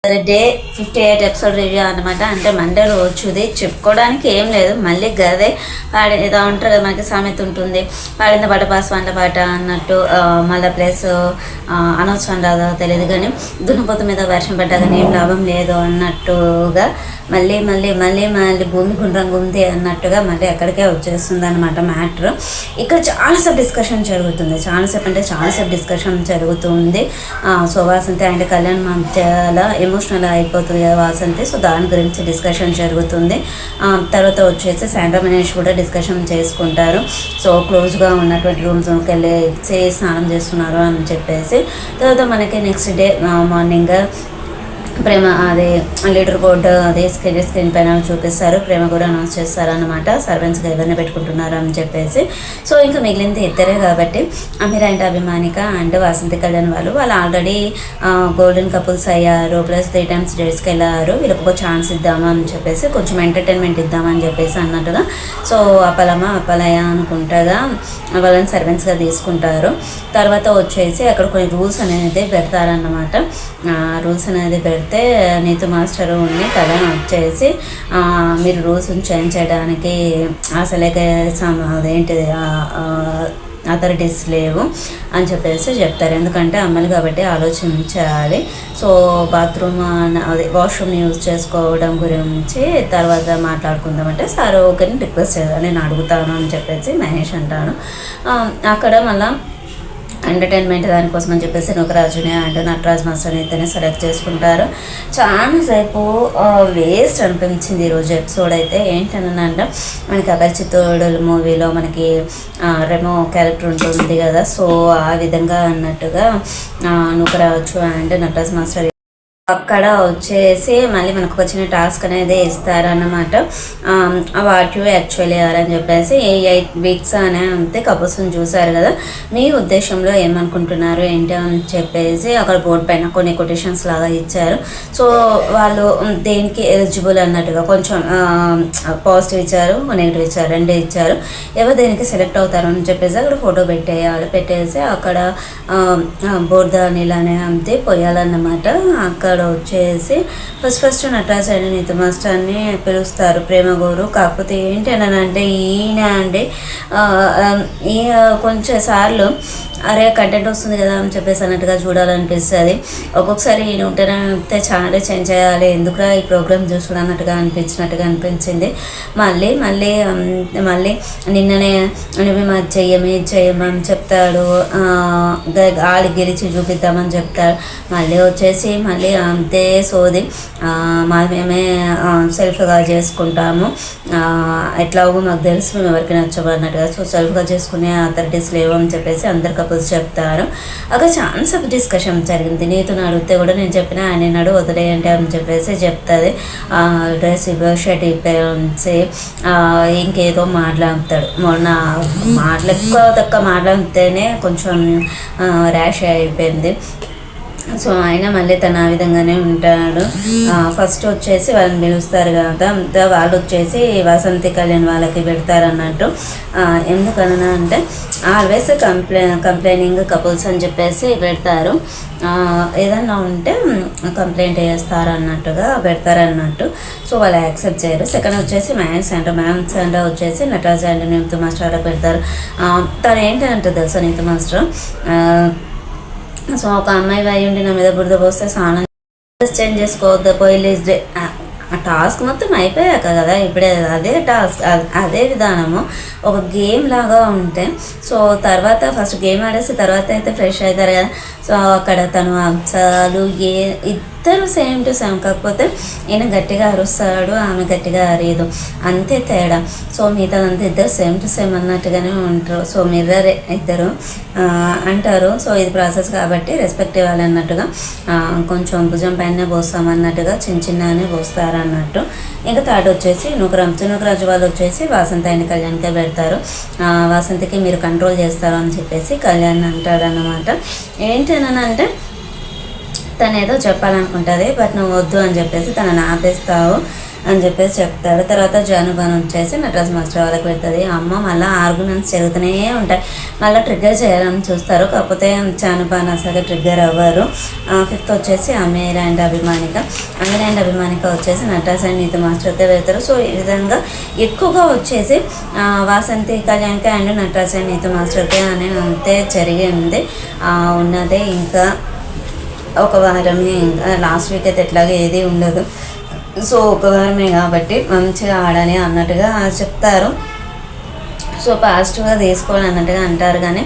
Day 58 episode review అనమాట. అంటే Monday రోజుది చెప్పుకోవడానికి ఏం లేదు, మళ్ళీ గదే పాడే ఏదో ఉంటారు కదా, మనకి సామెత ఉంటుంది, పాడింది పాట పాస్వాన్ల పాట అన్నట్టు. మళ్ళీ ప్లస్ అనవసరం రాదో తెలియదు కానీ దున్నపోత మీద వర్షం పడ్డా కానీ ఏం లాభం లేదు అన్నట్టుగా మళ్ళీ మళ్ళీ మళ్ళీ మళ్ళీ భూమి గుండ్రంగా ఉంది అన్నట్టుగా మళ్ళీ అక్కడికే వచ్చేస్తుంది అనమాట మ్యాటర్. ఇక్కడ చాలాసేపు డిస్కషన్ జరుగుతుంది, చాలాసేపు అంటే చాలాసేపు డిస్కషన్ జరుగుతుంది. సో వాసంతి అండ్ కళ్యాణ్ మధ్యలో ఎమోషనల్ అయిపోతుంది కదా వాసంతి, సో దాని గురించి డిస్కషన్ జరుగుతుంది. తర్వాత వచ్చేసి శాండ్రా మనీష్ కూడా డిస్కషన్ చేసుకుంటారు. సో క్లోజ్గా ఉన్నటువంటి రూమ్స్కి వెళ్ళి స్నానం చేస్తున్నారు అని చెప్పేసి. తర్వాత మనకి నెక్స్ట్ డే మార్నింగ్ ప్రేమ అదే లీడర్ బోర్డు అదే స్క్రీన్ పైన చూపిస్తారు. ప్రేమ కూడా అనౌన్స్ చేస్తారు అనమాట, సర్వెంట్స్గా ఎవరిని పెట్టుకుంటున్నారు అని చెప్పేసి. సో ఇంకా మిగిలింది ఇద్దరే కాబట్టి అమీర్ అండ్ అభిమానిక అండ్ వాసంతి కళ్యాణ్ వాళ్ళు ఆల్రెడీ గోల్డెన్ కపుల్స్ అయ్యారు, ప్లస్ 3 times డేట్స్కి వెళ్ళారు. వీళ్ళకి ఒక ఛాన్స్ ఇద్దామా అని చెప్పేసి, కొంచెం ఎంటర్టైన్మెంట్ ఇద్దామని చెప్పేసి అన్నట్టుగా. సో అపలయ అనుకుంటగా వాళ్ళని సర్వెంట్స్గా తీసుకుంటారు. తర్వాత వచ్చేసి అక్కడ కొన్ని రూల్స్ అనేది పెడతారన్నమాట. రూల్స్ అనేది పెడితే నీతు మాస్టర్ ఉండి కళ్యాణ్ వచ్చేసి మీరు రూల్స్ చేంజ్ చేయడానికి అసలే అదేంటిది అథారిటీస్ లేవు అని చెప్పేసి చెప్తారు. ఎందుకంటే అమ్మాయిలు కాబట్టి ఆలోచించాలి. సో బాత్రూమ్ అదే వాష్రూమ్ని యూజ్ చేసుకోవడం గురించి తర్వాత మాట్లాడుకుందామంటే సార్ ఓకేని రిక్వెస్ట్ చేయాలి, నేను అడుగుతాను అని చెప్పేసి మహేష్ అంటాను. అక్కడ మళ్ళీ ఎంటర్టైన్మెంట్ దానికోసం అని చెప్పేసి నూకరాజుని అండ్ నటరాజ్ మాస్టర్ని ఇతనే సెలెక్ట్ చేసుకుంటారు. చాలాసేపు వేస్ట్ అనిపించింది ఈరోజు ఎపిసోడ్ అయితే. ఏంటనంటే మనకి అపరిచితుడు మూవీలో మనకి రెమో క్యారెక్టర్ ఉంటుంది కదా, సో ఆ విధంగా అన్నట్టుగా నూకరాజు అండ్ నటరాజ్ మాస్టర్ అక్కడ వచ్చేసి మళ్ళీ మనకు వచ్చిన టాస్క్ అనేది ఇస్తారన్నమాట. వాట్ యూ యాక్చువల్లీ అని చెప్పేసి 8 weeks అనే అంతే కపుల్స్ని చూసారు కదా, మీ ఉద్దేశంలో ఏమనుకుంటున్నారు ఏంటి అని చెప్పేసి అక్కడ బోర్డు పైన కొన్ని కొటేషన్స్ లాగా ఇచ్చారు. సో వాళ్ళు దేనికి ఎలిజిబుల్ అన్నట్టుగా కొంచెం పాజిటివ్ ఇచ్చారు, నెగిటివ్ ఇచ్చారు, రెండే ఇచ్చారు. ఎవరు దేనికి సెలెక్ట్ అవుతారు అని చెప్పేసి అక్కడ ఫోటో పెట్టేసి అక్కడ బోర్డు నీళ్ళనే అంతే పోయాలన్నమాట. అక్కడ వచ్చేసి ఫస్ట్ నటరాజ్ అయిన నీతు మాస్టర్ని పిలుస్తారు ప్రేమ గోరు. కాకపోతే ఏంటి అని అంటే ఈయన అండి కొంచెం సార్లు అరే కంటెంట్ వస్తుంది కదా అని చెప్పేసి అన్నట్టుగా చూడాలనిపిస్తుంది. ఒక్కొక్కసారి ఈయన ఉంటేనే ఛానల్ చేంజ్ చేయాలి, ఎందుకురా ఈ ప్రోగ్రామ్ చూసుకుని అన్నట్టుగా అనిపించింది. మళ్ళీ మళ్ళీ మళ్ళీ నిన్ననే నువ్వు మా చెయ్యమని చెప్తాడు, గాలి గెలిచి చూపిద్దామని చెప్తాడు. మళ్ళీ వచ్చేసి మళ్ళీ అంతే సోది, మేమే సెల్ఫ్గా చేసుకుంటాము, ఎట్లాగో మాకు తెలుసు మేము ఎవరికి నచ్చము అన్నట్టుగా. సో సెల్ఫ్గా చేసుకునే అథారిటీస్ లేవు అని చెప్పేసి అందరు కపుల్స్ చెప్తారు. అక్కడ ఛాన్స్ ఆఫ్ డిస్కషన్ జరిగింది. నీతుని అడిగితే కూడా నేను చెప్పిన ఆయన నడు వదిలేయండి అని చెప్పేసి చెప్తుంది. డ్రెస్ షర్ట్ ఇప్పేసి ఇంకేదో మాట్లాడతాడు. మొన్న ఎక్కువ తక్కువ మాట్లాడితేనే కొంచెం ర్యాష్ అయిపోయింది. సో ఆయన మళ్ళీ తను ఆ విధంగానే ఉంటాడు. ఫస్ట్ వచ్చేసి వాళ్ళని పిలుస్తారు కదా, వాళ్ళు వచ్చేసి వసంతి కళ్యాణ్ వాళ్ళకి పెడతారన్నట్టు. ఎందుకన్నా అంటే ఆల్వేస్ కంప్లైనింగ్ కపుల్స్ అని చెప్పేసి పెడతారు. ఏదన్నా ఉంటే కంప్లైంట్ చేస్తారన్నట్టుగా పెడతారన్నట్టు. సో వాళ్ళు యాక్సెప్ట్ చేయరు. సెకండ్ వచ్చేసి మ్యాథ్స్ అండ్ వచ్చేసి నటరాజ్ అండ్ నీతు మాస్టర్ పెడతారు. తను ఏంటంటే తెలుసా నీతు మాస్టర్, సో ఒక అమ్మాయి అయి ఉండి నా మీద బురద పోస్తే స్నానం చేంజ్ చేసుకోవద్దు పోయిలేజ్ డే ఆ టాస్క్ మొత్తం అయిపోయాక కదా, ఇప్పుడే అదే టాస్క్ అదే విధానము ఒక గేమ్ లాగా ఉంటే. సో తర్వాత ఫస్ట్ గేమ్ ఆడేసి తర్వాత అయితే ఫ్రెష్ అవుతారు కదా. సో అక్కడ తను అసలు ఇద్దరు సేమ్ టు సేమ్, కాకపోతే ఈయన గట్టిగా అరుస్తాడు, ఆమె గట్టిగా అరియదు, అంతే తేడా. సో మిగతాదంతా ఇద్దరు సేమ్ టు సేమ్ అన్నట్టుగానే ఉంటారు. సో మిర్రర్ ఇద్దరు అంటారు. సో ఇది ప్రాసెస్ కాబట్టి రెస్పెక్ట్ ఇవ్వాలన్నట్టుగా కొంచెం భుజం పైన పోస్తామన్నట్టుగా చిన్నగానే పోస్తారు అన్నట్టు. ఇంకా థర్డ్ వచ్చేసి నూకరాజు వాళ్ళు వచ్చేసి వాసంతి అండ్ కళ్యాణ్కే పెడతారు. వాసంతికి మీరు కంట్రోల్ చేస్తారు అని చెప్పేసి కళ్యాణ్ అంటాడన్నమాట. ఏంటనంటే తను ఏదో చెప్పాలనుకుంటుంది, బట్ నువ్వు వద్దు అని చెప్పేసి తనని ఆపేస్తావు. అని చెప్పేసి చెప్తారు. తర్వాత జానుబాన్ వచ్చేసి నటరాజ్ మాస్టర్ వాళ్ళకి పెడుతుంది. అమ్మ మళ్ళీ ఆర్గ్యుమెంట్స్ జరుగుతూనే ఉంటాయి, మళ్ళీ ట్రిగ్గర్ చేయాలని చూస్తారు, కాకపోతే జానుబాన్ అసలు ట్రిగ్గర్ అవ్వరు. ఫిఫ్త్ వచ్చేసి అమీర్ అండ్ అభిమానిక. అమీర్ అండ్ అభిమానిక వచ్చేసి నటరాజ్ అండ్ నీతు మాస్టర్తో వెళ్తారు. సో ఈ విధంగా ఎక్కువగా వచ్చేసి వాసంతి కళ్యాణ్కి అండ్ నటరాజ్ అండ్ నీతు మాస్టర్కి అనే అంతే జరిగింది ఉన్నదే. ఇంకా ఒక వారమే, ఇంకా లాస్ట్ వీక్ అయితే ఎట్లాగే ఏది ఉండదు. సో ఒక వారమే కాబట్టి మంచిగా ఆడాలి అన్నట్టుగా చెప్తారు. సో పాజిటివ్గా తీసుకోవాలి అన్నట్టుగా అంటారు. కానీ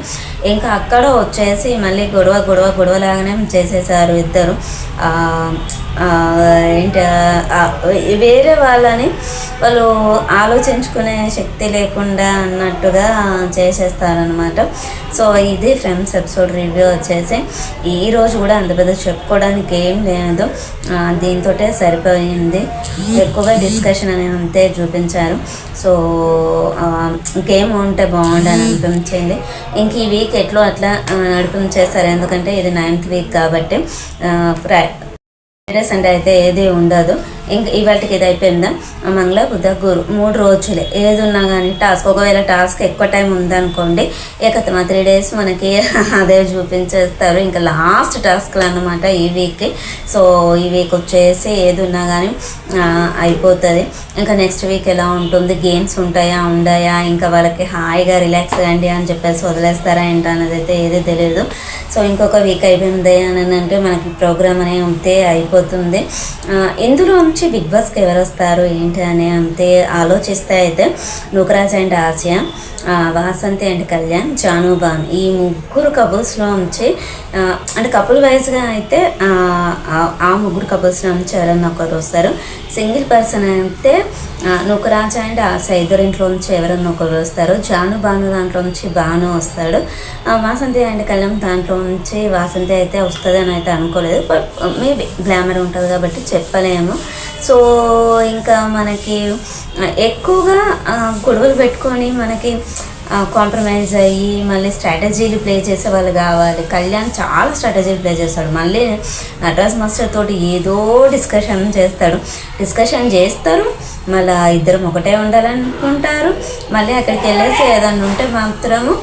ఇంకా అక్కడ వచ్చేసి మళ్ళీ గొడవలాగానే చేసేసారు ఇద్దరు. ఏంటి వేరే వాళ్ళని వాళ్ళు ఆలోచించుకునే శక్తి లేకుండా అన్నట్టుగా చేసేస్తారనమాట. సో ఇది ఫ్రెండ్స్ ఎపిసోడ్ రివ్యూ వచ్చేసి. ఈరోజు కూడా అంత పెద్ద చెప్పుకోవడానికి ఏం లేదు, దీంతో సరిపోయింది. ఎక్కువగా డిస్కషన్ అనేది అంతే చూపించారు. సో ఇంకేం ఉంటే బాగుండని అనిపించింది. ఇంక ఈ వీక్ ఎట్లో అట్లా నడిపించేస్తారు, ఎందుకంటే ఇది 9th వీక్ కాబట్టి ఫ్రైడే సండే అయితే ఏది ఉండదు. ఇంకా ఇవాటికి ఇది అయిపోయిందా, మంగళ బుధ గురు 3 రోజులే ఏది ఉన్నా కానీ టాస్క్. ఒకవేళ టాస్క్ ఎక్కువ టైం ఉందనుకోండి, ఏకతమ 3 days మనకి అదే చూపించేస్తారు. ఇంకా లాస్ట్ టాస్క్లు అన్నమాట ఈ వీక్కి. సో ఈ వీక్ వచ్చేసి ఏది ఉన్నా కానీ అయిపోతుంది. ఇంకా నెక్స్ట్ వీక్ ఎలా ఉంటుంది, గేమ్స్ ఉంటాయా ఉండయా, ఇంకా వాళ్ళకి హాయిగా రిలాక్స్ కండి అని చెప్పేసి వదిలేస్తారా ఏంటన్నది అయితే ఏది తెలియదు. సో ఇంకొక వీక్ అయిపోయింది అని అంటే మనకి ప్రోగ్రామ్ అనేది అంతే అయిపోతుంది. ఇందులో బిగ్ బాస్కి ఎవరు వస్తారు ఏంటి అని అంతే ఆలోచిస్తే అయితే నూకరాజ్ అండ్ ఆసియా, వాసంతి అండ్ కళ్యాణ్, జానుబాన్ ఈ 3 కపుల్స్లో నుంచి అంటే కపుల్ వైజ్గా అయితే ఆ 3 కపుల్స్లో నుంచి ఎవరన్నా ఒకరు వస్తారు. సింగిల్ పర్సన్ అయితే నూకరాజ్ అండ్ ఆసియా ఇద్దరింట్లో నుంచి ఎవరన్నా ఒకరు వస్తారు. జానుబాను దాంట్లో నుంచి బాను వస్తాడు. వాసంతి అండ్ కళ్యాణ్ దాంట్లో నుంచి వాసంతి అయితే వస్తుంది అని అయితే అనుకోలేదు, బట్ మేబీ గ్లామర్ ఉంటుంది కాబట్టి చెప్పలేము. సో ఇంకా మనకి ఎక్కువగా గొడవలు పెట్టుకొని మనకి కాంప్రమైజ్ అయ్యి మళ్ళీ స్ట్రాటజీలు ప్లే చేసే వాళ్ళు కావాలి. కళ్యాణ్ చాలా స్ట్రాటజీలు ప్లే చేస్తాడు. మళ్ళీ నటరాజ్ మాస్టర్ తోటి ఏదో డిస్కషన్ చేస్తారు, మళ్ళీ ఇద్దరం ఒకటే ఉండాలనుకుంటారు. మళ్ళీ అక్కడికి వెళ్ళేసి ఏదన్నా ఉంటే మాత్రము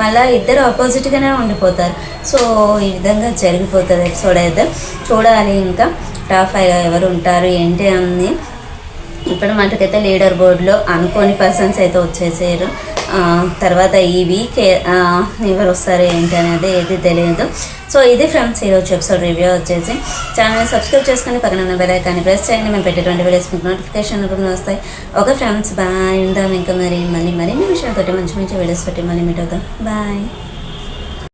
మళ్ళీ ఇద్దరు ఆపోజిట్గానే ఉండిపోతారు. సో ఈ విధంగా జరిగిపోతుంది ఎపిసోడ్ అయితే. చూడాలి ఇంకా టాప్ 5 ఎవరు ఉంటారు ఏంటి అని. ఇప్పుడు మనకైతే లీడర్ బోర్డులో అనుకోని పర్సన్స్ అయితే వచ్చేసారు. తర్వాత ఈ వీక్ ఎవరు వస్తారు ఏంటి అనేది ఏది తెలియదు. సో ఇది ఫ్రెండ్స్ ఈరోజు ఎపిసోడ్ రివ్యూ వచ్చేసి. ఛానల్ని సబ్స్క్రైబ్ చేసుకొని పక్కన ఉన్న బెల్ ఐకాన్ని ప్రెస్ చేయండి. మేము పెట్టేటువంటి వీడియోస్ మీకు నోటిఫికేషన్ రూపంలో వస్తాయి. Okay friends, bye. ఉందాం ఇంకా మరిన్ని విషయాలతోటి మంచి వీడియోస్ తోటి మళ్ళీ మీట్ అవుతాం. బాయ్.